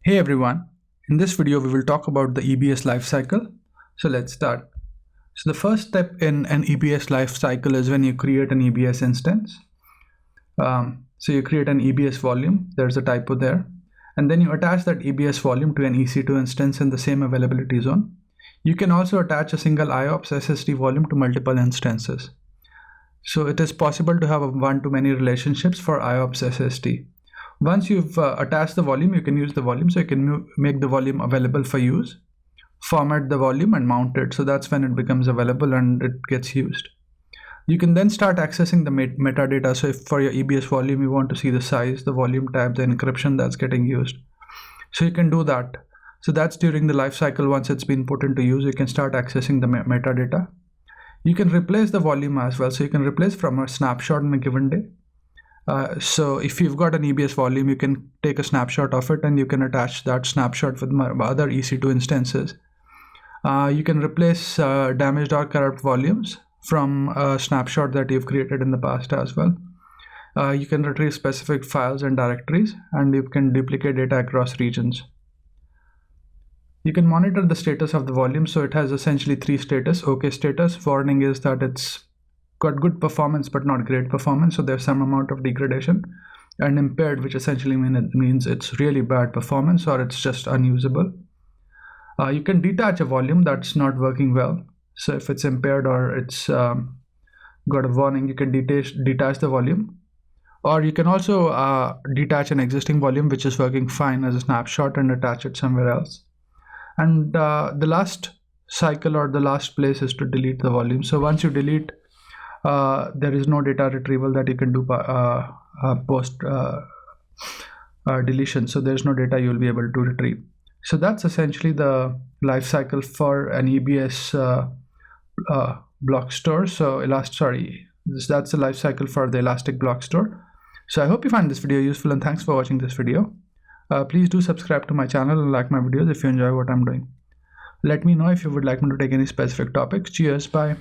Hey everyone, in this video we will talk about the EBS lifecycle. So let's start. So the first step in an EBS lifecycle is when you create an EBS instance. So you create an EBS volume, there's a typo there, and then you attach that EBS volume to an EC2 instance in the same availability zone. You can also attach a single IOPS SSD volume to multiple instances. So it is possible to have a one-to-many relationships for IOPS SSD. Once you've attached the volume, you can use the volume. So you can make the volume available for use, format the volume and mount it. So that's when it becomes available and it gets used. You can then start accessing the metadata. So if for your EBS volume, you want to see the size, the volume type, the encryption that's getting used. So you can do that. So that's during the life cycle. Once it's been put into use, you can start accessing the metadata. You can replace the volume as well. So you can replace from a snapshot in a given day. So if you've got an EBS volume, you can take a snapshot of it and you can attach that snapshot with other EC2 instances. You can replace damaged or corrupt volumes from a snapshot that you've created in the past as well. You can retrieve specific files and directories, and you can duplicate data across regions. You can monitor the status of the volume. So it has essentially three status. OK status, warning is that it's got good performance but not great performance, so there's some amount of degradation. And impaired, which essentially means it's really bad performance or it's just unusable. You can detach a volume that's not working well. So if it's impaired or it's got a warning, you can detach the volume. Or you can also detach an existing volume which is working fine as a snapshot and attach it somewhere else. And the last cycle or the last place is to delete the volume. So once you delete, there is no data retrieval that you can do post deletion. So there's no data you'll be able to retrieve. So that's essentially the life cycle for an EBS block store. So that's the life cycle for the Elastic block store. So I hope you find this video useful, and thanks for watching this video. Please do subscribe to my channel and like my videos if you enjoy what I'm doing. Let me know if you would like me to take any specific topics. Cheers, bye.